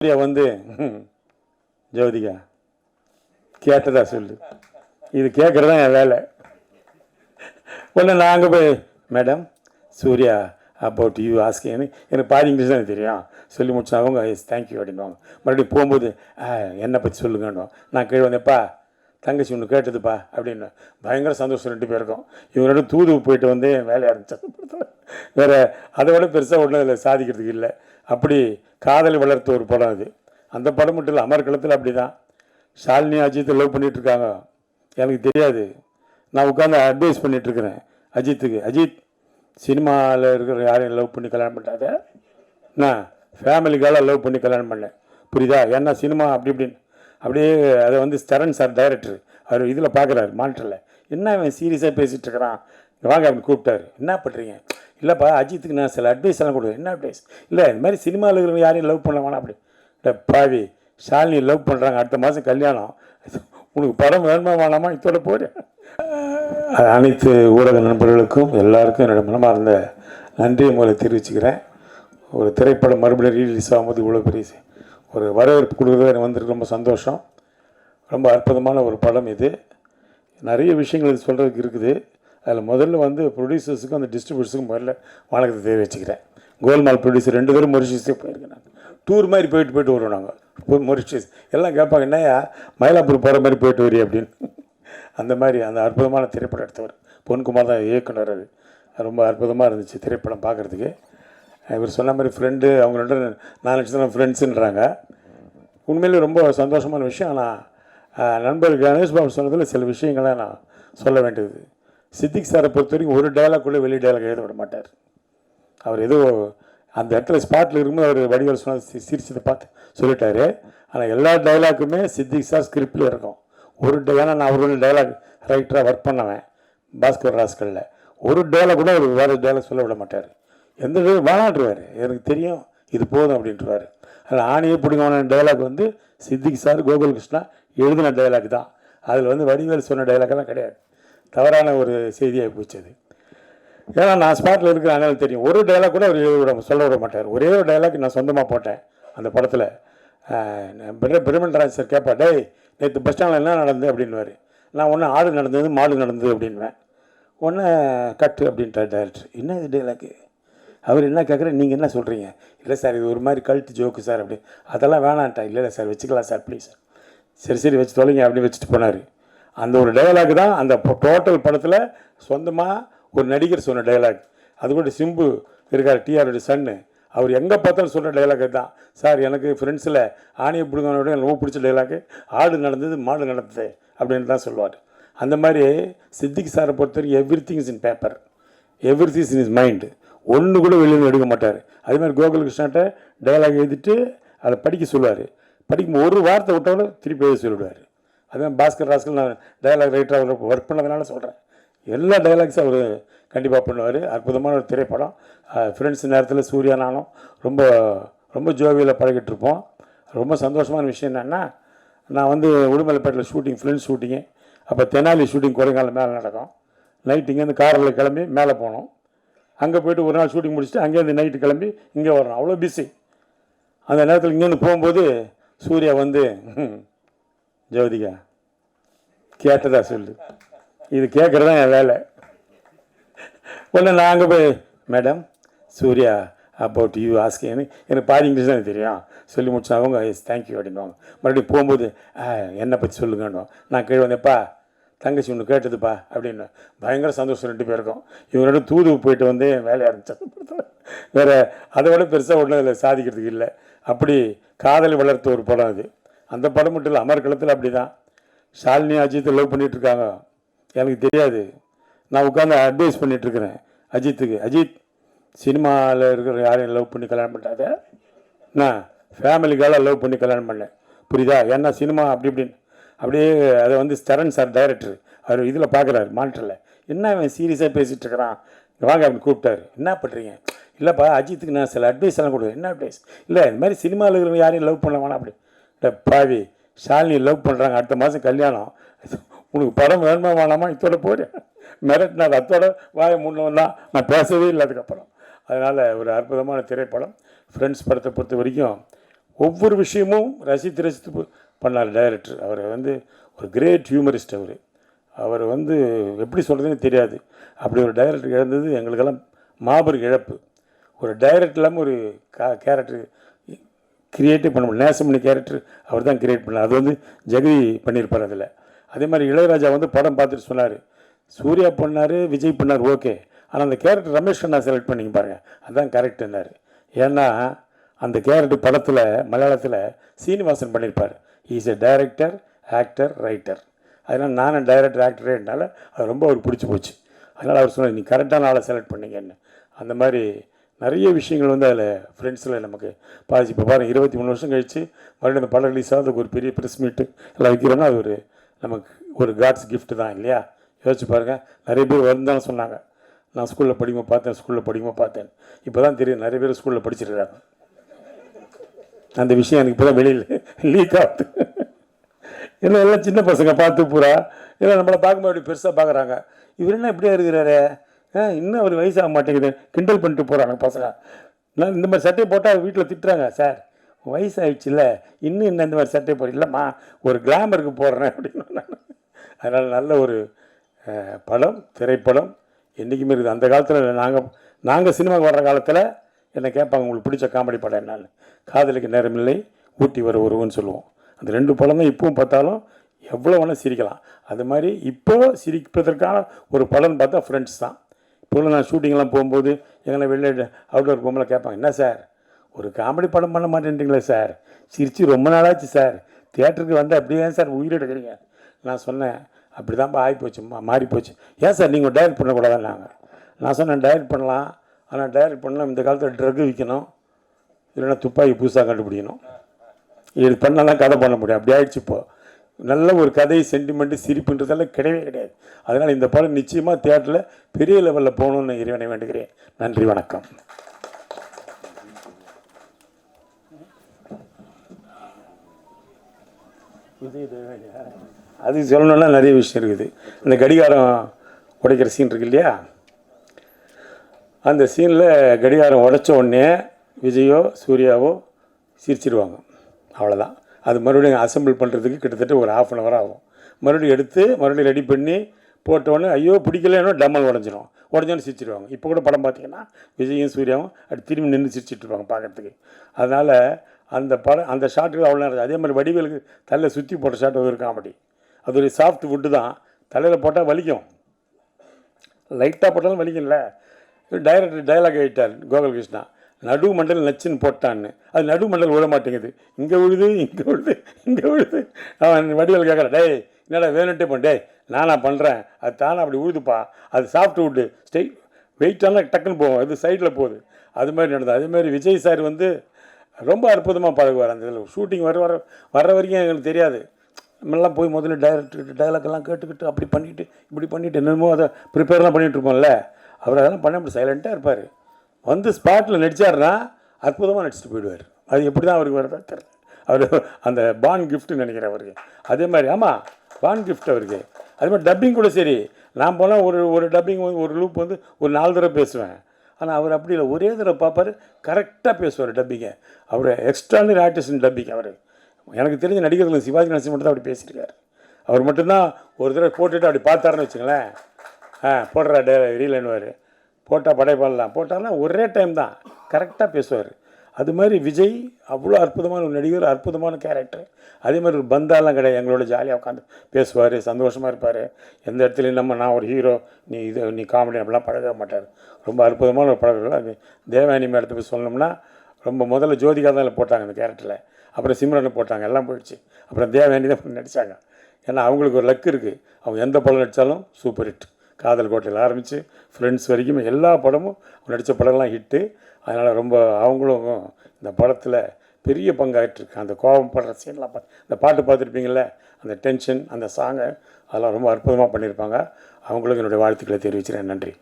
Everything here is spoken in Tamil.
சூர்யா வந்து ஜோதிகா கேட்டதா சொல்லு, இது கேட்குறது தான் என் வேலை. ஒன்று நாங்கள் போய் மேடம் சூர்யா அபவுட் யூ ஆஸ்கின்னு எனக்கு பாதி இங்கிலீஷ் தான் தெரியும் சொல்லி முடிச்சா அவங்க எஸ் தேங்க்யூ அப்படின்வாங்க. மறுபடியும் போகும்போது என்னை பற்றி சொல்லுங்கன்னுவோம். நான் கீழே வந்தேன்ப்பா தங்கச்சி ஒன்று கேட்டதுப்பா அப்படின்னு பயங்கர சந்தோஷம் 2 பேருக்கும். இவங்களோட தூது போயிட்டு வந்து வேலையை ஆரம்பித்தேன். வேறு அதை விட பெருசாக ஒன்றும் அதில் சாதிக்கிறதுக்கு இல்லை. அப்படி காதலை வளர்த்த ஒரு படம் அது. அந்த படம் மட்டும் இல்லை, அமர்க்களத்தில் அப்படி தான் ஷாலினி அஜித்தை லவ் பண்ணிகிட்ருக்காங்க. எனக்கு தெரியாது, நான் உட்காந்து அட்வைஸ் பண்ணிகிட்ருக்கிறேன் அஜித்துக்கு. அஜித் சினிமாவில் இருக்கிற யாரையும் லவ் பண்ணி கல்யாணம் பண்ணாத, நான் ஃபேமிலிக்காக லவ் பண்ணி கல்யாணம் பண்ணேன், புரியுதா? ஏன்னா சினிமா அப்படி இப்படின்னு அப்படியே அதை வந்து ஸ்டரன் சார் டைரக்டர் அவர் இதில் பார்க்குறாரு மானிட்டரில். என்ன அவன் சீரியஸாக பேசிகிட்டு இருக்கிறான், வாங்க அப்படின்னு கூப்பிட்டாரு. என்ன பண்ணுறீங்க? இல்லைப்பா அஜித்துக்கு நான் சில அட்வைஸ் எல்லாம் கொடுக்குறேன். என்ன அட்வைஸ்? இல்லை இந்த மாதிரி சினிமாவில் இருக்கிறவங்க யாரையும் லவ் பண்ண வேணாம் அப்படி. பாவி ஷாலினி லவ் பண்ணுறாங்க, அடுத்த மாதம் கல்யாணம், உனக்கு படம் வேணுமா வேணாமா இதோட போகிறேன். அனைத்து ஊடக நண்பர்களுக்கும் எல்லாருக்கும் என்னோட மனமார்ந்த நன்றியை மூலம் தெரிவிச்சுக்கிறேன். ஒரு திரைப்படம் மறுபடியும் ரீலீஸ் ஆகும்போது இவ்வளோ பெரிய ஒரு வரவேற்பு கொடுக்குறது எனக்கு வந்துருக்கு, ரொம்ப சந்தோஷம். ரொம்ப அற்புதமான ஒரு படம் இது. நிறைய விஷயங்கள் இது சொல்கிறதுக்கு இருக்குது. அதில் முதல்ல வந்து ப்ரொடியூசர்ஸுக்கும் அந்த டிஸ்ட்ரிபியூட்டர்ஸுக்கும் முதல்ல வணக்கத்தை தெரிவிச்சுக்கிறேன். கோல்மால் ப்ரொடியூசர் 2 பேரும் மொரிஷியஸே போயிருக்கேன். நான் டூர் மாதிரி போயிட்டு வருவோம் நாங்கள் மொரிஷியஸ். எல்லாம் கேட்பாங்க என்னையா மயிலாப்பூர் போகிற மாதிரி போயிட்டு வரி அப்படின்னு. அந்த மாதிரி அந்த அற்புதமான திரைப்படம் எடுத்தவர் பொன்குமார் தான் இயக்குனர். அது ரொம்ப அற்புதமாக இருந்துச்சு திரைப்படம் பார்க்குறதுக்கு. இவர் சொன்ன மாதிரி ஃப்ரெண்டு, அவங்க 2 4 லட்சம் ஃப்ரெண்ட்ஸுன்றாங்க. உண்மையிலே ரொம்ப சந்தோஷமான விஷயம். ஆனால் நண்பர் கணேஷ் பாபு சொன்னதில் சில விஷயங்களை நான் சொல்ல வேண்டியது. சித்திக் சாரை பொறுத்த வரைக்கும் ஒரு டைலாக் கூட வெளி டைலாக் எழுத விட மாட்டார். அவர் ஏதோ அந்த இடத்துல ஸ்பாட்டில் இருக்கும்போது அவர் வடிவேல் சொன்ன சிரிச்சதை பார்த்து சொல்லிட்டாரு. ஆனால் எல்லா டைலாக்குமே சித்திக் சார் ஸ்கிரிப்டில் இருக்கும். ஏன்னா நான் அவரோட டைலாக் ரைட்டராக ஒர்க் பண்ணவேன் பாஸ்கர் ராஸ்கலில். ஒரு டைலாக் கூட அவர் வேறு டைலாக் சொல்ல விட மாட்டார். எந்த டைலாக் வேணான்ட்டுருவார், எனக்கு தெரியும் இது போதும் அப்படின்ட்டுருவார். அதில் ஆணையே பிடிக்கான டைலாக் வந்து சித்திக் சார் கோகுல் கிருஷ்ணா எழுதின டைலாக் தான். அதில் வந்து வடிவேல் சொன்ன டைலாக்கெல்லாம் கிடையாது. தவறான ஒரு செய்தியாக போச்சு அது. ஏன்னா நான் ஸ்பாட்டில் இருக்கிற அதனால தெரியும். ஒரு டைலாக் கூட அவர் சொல்ல விட மாட்டார். ஒரே ஒரு டைலாக் நான் சொந்தமாக போட்டேன் அந்த படத்தில். பிரமண்டராஜ் சார் கேட்பா, டேய் நேற்று பஸ் ஸ்டாண்டில் என்ன நடந்தது அப்படின்வார். நான் ஒன்று ஆடு நடந்தது மாடு நடந்தது அப்படின்வேன். ஒன்று கட்டு அப்படின்ட்டார் டைரக்டர். என்ன இது டைலாக்கு? அவர் என்ன கேட்குற, நீங்கள் என்ன சொல்கிறீங்க? இல்லை சார் இது ஒரு மாதிரி கல்ட்டு ஜோக்கு சார் அப்படி. அதெல்லாம் வேணான்ட்டா. இல்லை சார் வச்சுக்கலாம் சார் ப்ளீஸ் சார். சரி வச்சு தொலைங்க அப்படி வச்சுட்டு போனார். அந்த ஒரு டைலாக் தான் அந்த டோட்டல் படத்தில் சொந்தமாக ஒரு நடிகர் சொன்ன டைலாக். அது கூட சிம்பு இருக்கார், டிஆரோட சன்னு, அவர் எங்கே பார்த்தாலும் சொல்கிற டைலாக் தான். சார் எனக்கு ஃப்ரெண்ட்ஸில் ஆணையை பிடிக்கனோட எனக்கு ரொம்ப பிடிச்ச டைலாக்கு ஆடு நடந்தது மாடு நடந்தது அப்படின்னு தான் சொல்லுவார். அந்த மாதிரி சித்திக் சாரை பொறுத்தவரைக்கும் every thing is in paper, every thing is in is mind. ஒன்று கூட வெளியில் எடுக்க மாட்டார். அதே மாதிரி கோகுல் கிருஷ்ணாட்ட டைலாக் எழுதிட்டு அதை படிக்க சொல்லுவார். படிக்கும் ஒரு வார்த்தை விட்டாலும் திருப்பி எழுதி சொல்லிவிடுவார். அதுதான் பாஸ்கர் ராஸ்கல் நான் டைலாக் ரைட்டராக ஒர்க் பண்ணதுனால சொல்கிறேன். எல்லா டைலாக்ஸும் அவர் கண்டிப்பாக பண்ணுவார். அற்புதமான ஒரு திரைப்படம். ஃப்ரெண்ட்ஸ் நேரத்தில் சூர்யா நானும் ரொம்ப ரொம்ப ஜோவியில் பழகிட்டு இருப்போம். ரொம்ப சந்தோஷமான விஷயம் என்னென்னா, நான் வந்து உடுமலைப்பேட்டில் ஷூட்டிங், ஃப்ரெண்ட்ஸ் ஷூட்டிங்கு. அப்போ தெனாலி ஷூட்டிங் குறைங்காலம் மேலே நடக்கும். நைட்டு இங்கேருந்து காரில் கிளம்பி மேலே போனோம். அங்கே போய்ட்டு ஒரு நாள் ஷூட்டிங் முடிச்சுட்டு அங்கேருந்து நைட்டு கிளம்பி இங்கே வரணும். அவ்வளோ பிஸி. அந்த நேரத்தில் இங்கேருந்து போகும்போது சூர்யா வந்து ஜோதிகா கேட்டதா சொல்லு, இது கேட்குறது தான் என் வேலை. ஒன்று நாங்கள் போய் மேடம் சூர்யா அபவுட் யூ ஆஸ்கின்னு எனக்கு பாதி இங்கிலீஷ் தான் தெரியும் சொல்லி முடிச்சா அவங்க எஸ் தேங்க்யூ அப்படின்வாங்க. மறுபடியும் போகும்போது என்னை பற்றி சொல்லுங்கன்னுவோம். நான் கீழே வந்தேன்ப்பா தங்கச்சி ஒன்று கேட்டதுப்பா அப்படின்னு பயங்கர சந்தோஷம் 2 பேருக்கும். இவங்களோட தூது போயிட்டு வந்து வேலையை ஆரம்பித்தேன். வேறு அதை விட பெருசாக ஒன்றும் அதில் சாதிக்கிறதுக்கு இல்லை. அப்படி காதலை வளர்த்த ஒரு படம் அது. அந்த படம் மட்டும் இல்லை, அமர்க்களத்தில் அப்படி தான் ஷாலினி அஜித்தை லவ் பண்ணிகிட்ருக்காங்க. எனக்கு தெரியாது, நான் உட்காந்து அட்வைஸ் பண்ணிகிட்ருக்கிறேன் அஜித்துக்கு. அஜித் சினிமாவில் இருக்கிற யாரையும் லவ் பண்ணி கல்யாணம் பண்ணாத, நான் ஃபேமிலிக்காக லவ் பண்ணி கல்யாணம் பண்ணேன், புரியுதா? ஏன்னா சினிமா அப்படி இப்படின்னு அப்படியே அதை வந்து ஸ்டரன் சார் டைரக்டர் அவர் இதில் பார்க்குறாரு மானிட்டரில். என்ன அவன் சீரியஸாக பேசிகிட்டு இருக்கிறான், வாங்க அப்படின்னு கூப்பிட்டாரு. என்ன பண்ணுறீங்க? இல்லைப்பா அஜித்துக்கு நான் சில அட்வைஸ் எல்லாம் கொடுக்குறேன். என்ன அட்வைஸ்? இல்லை இந்த மாதிரி சினிமாவில் இருக்கிறவங்க யாரையும் லவ் பண்ண வேணாம் அப்படி. பாவி ஷாலினி லவ் பண்ணுறாங்க, அடுத்த மாதம் கல்யாணம், உனக்கு படம் வேணுமா வேணாமா இதோட போகிறேன். மிரட்டினார். அத்தோட வாயை முன்னவன் தான், நான் பேசவே இல்லை அதுக்கப்புறம். அதனால் ஒரு அற்புதமான திரைப்படம். ஃப்ரெண்ட்ஸ் படத்தை பொறுத்த வரைக்கும் ஒவ்வொரு விஷயமும் ரசித்து ரசித்து பண்ணார் டைரக்டர். அவர் வந்து ஒரு கிரேட் ஹியூமரிஸ்ட். அவர் வந்து எப்படி சொல்கிறதுன்னு தெரியாது. அப்படி ஒரு டைரக்டர் இழந்தது எங்களுக்கெல்லாம் மாபெரும் இழப்பு. ஒரு டைரக்டர் இல்லாமல் ஒரு கேரக்டர் கிரியேட்டிவ் பண்ண முடியும். நேசமணி கேரக்டர் அவர் தான் கிரியேட் பண்ணார். அது வந்து ஜெகதி பண்ணியிருப்பார் அதில். அதே மாதிரி இளையராஜா வந்து படம் பார்த்துட்டு சொன்னார், சூர்யா பண்ணார், விஜய் பண்ணார், ஓகே, ஆனால் அந்த கேரக்டர் ரமேஷ் கண்ணா செலக்ட் பண்ணிங்க பாருங்கள், அதுதான் கரெக்டுன்னாரு. ஏன்னா அந்த கேரக்டர் படத்தில் மலையாளத்தில் சீனிவாசன் பண்ணியிருப்பார். Is a director, actor, writer. அதனால் நானும் டைரக்டர், ஆக்டரேனால அது ரொம்ப அவருக்கு பிடிச்சி போச்சு. அதனால் அவர் சொன்னார், நீ கரெக்டான ஆளை செலக்ட் பண்ணிங்கன்னு. அந்த மாதிரி நிறைய விஷயங்கள் வந்து அதில் ஃப்ரெண்ட்ஸில் நமக்கு பாதிச்சு. இப்போ பாருங்கள், 23 வருஷம் கழித்து மறுபடியும் அந்த படம் ரிலீஸ் ஆகுது, ஒரு பெரிய ப்ரெஸ் மீட்டு எல்லாம் வைக்கிறோன்னா அது ஒரு நமக்கு ஒரு காட்ஸ் கிஃப்ட் தான் இல்லையா? யோசிச்சு பாருங்கள். நிறைய பேர் வந்தாலும் சொன்னாங்க, நான் ஸ்கூலில் படிக்கும்போது பார்த்தேன். இப்போ தான் தெரியும் நிறைய பேர் ஸ்கூலில் படிச்சிருக்கிறாங்க. அந்த விஷயம் எனக்கு இப்போ தான் வெளியில் லீக் ஆகுது. ஏன்னா எல்லாம் சின்ன பசங்க பார்த்து பூரா ஏன்னா நம்மளை பார்க்கும்போது அப்படி பெருசாக பார்க்குறாங்க. இவர் என்ன இப்படியா இருக்கிறாரு, இன்னும் அவர் வயசாக மாட்டேங்குது, கிண்டல் பண்ணிட்டு போகிறாங்க பசங்க. நான் இந்த மாதிரி சட்டையை போட்டால் வீட்டில் திட்டுறாங்க, சார் வயசாகிடுச்சுல்ல இன்னும் இந்த மாதிரி சட்டையை போடுற, இல்லைம்மா ஒரு கிளாமருக்கு போடுறேன் அப்படின்னு. அதனால் நல்ல ஒரு படம், திரைப்படம் என்றைக்குமே இருக்குது. அந்த காலத்தில் நாங்கள் சினிமாவுக்கு வர்ற காலத்தில் என்னை கேட்பாங்க, உங்களுக்கு பிடிச்ச காமெடி படம் என்னான்னு. காதலுக்கு நேரமில்லை, ஊட்டி வர ஒருவன்னு சொல்லுவோம். அந்த 2 படம் தான் இப்பவும் பார்த்தாலும் எவ்வளோ வேணால் சிரிக்கலாம். அது மாதிரி இப்போ சிரிப்பதற்கான ஒரு படம்னு பார்த்தா ஃப்ரெண்ட்ஸ் தான். இப்போ நான் ஷூட்டிங்லாம் போகும்போது எங்களை வெளியே அவுட்டோர் போகும்போது கேட்பாங்க, என்ன சார் ஒரு காமெடி படம் பண்ண மாட்டேன்றீங்களே சார், சிரித்து ரொம்ப நாளாச்சு சார், தியேட்டருக்கு வந்து அப்படியே சார் உயிரெடுக்கிறீங்க. நான் சொன்னேன், அப்படி தான்ப்பா ஆகிப்போச்சு, மாறி போச்சு. ஏன் சார் நீங்கள் டைரக்ட் பண்ணக்கூடாதுன்னாங்க. நான் சொன்னேன், டைரக்ட் பண்ணலாம், ஆனால் டைரக்ட் பண்ணலாம் இந்த காலத்தில் ட்ரக் விற்கணும், இல்லைன்னா துப்பாக்கி புதுசாக கண்டுபிடிக்கணும், இது பண்ணலாம் கதை பண்ண முடியும். அப்படி ஆகிடுச்சு. இப்போது நல்ல ஒரு கதை, சென்டிமெண்ட்டு, சிரிப்புன்றதெல்லாம் கிடையவே கிடையாது. அதனால் இந்த படம் நிச்சயமாக தியேட்டரில் பெரிய லெவலில் போகணுன்னு இறைவனை வேண்டுகிறேன். நன்றி, வணக்கம். அது சொல்லணுன்னா நிறைய விஷயம் இருக்குது. இந்த கடிகாரம் உடைக்கிற சீன் இருக்கு இல்லையா, அந்த சீனில் கடிகாரம் உடைச்ச உடனே விஜயோ சூர்யாவோ சிரிச்சிடுவாங்க, அவ்வளோதான். அது மறுபடியும் அசம்பிள் பண்ணுறதுக்கு கிட்டத்தட்ட ஒரு 1/2 அன் ஹவர் ஆகும். மறுபடியும் எடுத்து மறுபடியும் ரெடி பண்ணி போட்டோடனே ஐயோ பிடிக்கலன்னா டம்மல் உடஞ்சோன்னு சிரிச்சிடுவாங்க. இப்போ கூட படம் பார்த்திங்கன்னா விஜயும் சூர்யாவும் அப்படி திரும்பி நின்று சிரிச்சிட்ருப்பாங்க பார்க்குறதுக்கு. அதனால் அந்த படம் அந்த ஷாட்டுக்கு அவ்வளோ நேரம். அதே மாதிரி வடிவேலுக்கு தலையில் சுற்றி போட்ட ஷாட் ஒரு காமெடி. அது ஒரு சாஃப்ட் வுட்டு தான், தலையில் போட்டால் வலிக்கும், லைட்டாக போட்டாலும் வலிக்கும்ல. டைரக்டர் டைலாக் ஆகிட்டார் கோகுல் கிருஷ்ணா, நடு மண்டல் நச்சுன்னு போட்டான்னு. அது நடு மண்டல் விழ மாட்டேங்குது, இங்கே விழுது. அவன் வடிவேல் கேட்குறான், டேய் என்னடா வேணுன்ட்டே டே நானா பண்ணுறேன், அது தானே அப்படி உழுதுப்பா, அது சாஃப்ட் வுட்டு வெயிட்டாலாம் டக்குன்னு போகும், அது சைடில் போகுது. அது மாதிரி நடந்தது. அதேமாதிரி விஜய் சார் வந்து ரொம்ப அற்புதமாக பழகுவார். அந்த இதில் ஷூட்டிங் வர்ற வரைக்கும் எங்களுக்கு தெரியாது. நம்மளாம் போய் முதல்ல டைலாக்கெல்லாம் கேட்டுக்கிட்டு அப்படி பண்ணிவிட்டு இப்படி பண்ணிவிட்டு என்னமோ அதை ப்ரிப்பேர்லாம் பண்ணிகிட்ருப்போம்ல, அவர் அதெல்லாம் பண்ண அப்படி சைலண்ட்டாக இருப்பார். வந்து ஸ்பாட்டில் நடித்தார்னா அற்புதமாக நடிச்சுட்டு போயிடுவார். அது எப்படி தான் அவருக்கு வரதா தெரியல. அவர் அந்த பான் கிஃப்ட்டுன்னு நினைக்கிறேன் அவருக்கு. அதே மாதிரி ஆமாம், பான் கிஃப்ட் அவருக்கு. அதே மாதிரி டப்பிங் கூட சரி, நான் போனால் ஒரு டப்பிங் வந்து ஒரு லூப் வந்து ஒரு 4 தடவை பேசுவேன். ஆனால் அவர் அப்படி இல்லை, ஒரே தடவை பார்ப்பார், கரெக்டாக பேசுவார் டப்பிங்கை. அவர் எக்ஸ்ட்ரானரி ஆர்டிஸ்ட் டப்பிங். அவர் எனக்கு தெரிஞ்ச நடிகர்கள் சிவாஜி கணேசன் மட்டும் தான் அப்படி பேசியிருக்காரு. அவர் மட்டும்தான் ஒரு தடவை போட்டுட்டு அப்படி பார்த்தாருன்னு வச்சுங்களேன், போடுறா ரீலன்னுவார், போட்டால் படைப்பாடலாம் போட்டார்னா ஒரே டைம் தான் கரெக்டாக பேசுவார். அது மாதிரி விஜய் அவ்வளோ அற்புதமான ஒரு நடிகர், அற்புதமான கேரக்டர். அதே மாதிரி ஒரு பந்தாலாம் கிடையாது, எங்களோட ஜாலியாக உட்காந்து பேசுவார், சந்தோஷமாக இருப்பார். எந்த இடத்துலையும் நான் ஒரு ஹீரோ, நீ காமெடி அப்படிலாம் பழக மாட்டார். ரொம்ப அற்புதமான ஒரு பழக்கம். அது தேவயானி மேடத்தை போய் சொல்லணும்னா ரொம்ப முதல்ல ஜோதிகா தான் போட்டாங்க அந்த கேரக்டரில், அப்புறம் சிம்ரனை போட்டாங்க, எல்லாம் போயிடுச்சு. அப்புறம் தேவயானி தான் நடித்தாங்க. ஏன்னா அவங்களுக்கு ஒரு லக் இருக்குது, அவங்க எந்த படம் நடித்தாலும் சூப்பர் ஹிட். காதல் கோட்டையில் ஆரம்பித்து ஃப்ரெண்ட்ஸ் வரைக்கும் எல்லா படமும் நடித்த படம்லாம் ஹிட்டு. அதனால் ரொம்ப அவங்களும் இந்த படத்தில் பெரிய பங்காயிட்டிருக்கு. அந்த கோபம் படுற சீன்லாம் இந்த பாட்டு பார்த்துருப்பீங்கள, அந்த டென்ஷன், அந்த சாங்கை அதெல்லாம் ரொம்ப அற்புதமாக பண்ணியிருப்பாங்க. அவங்களுக்கு என்னுடைய வாழ்த்துக்களை தெரிவிக்கிறேன். நன்றி.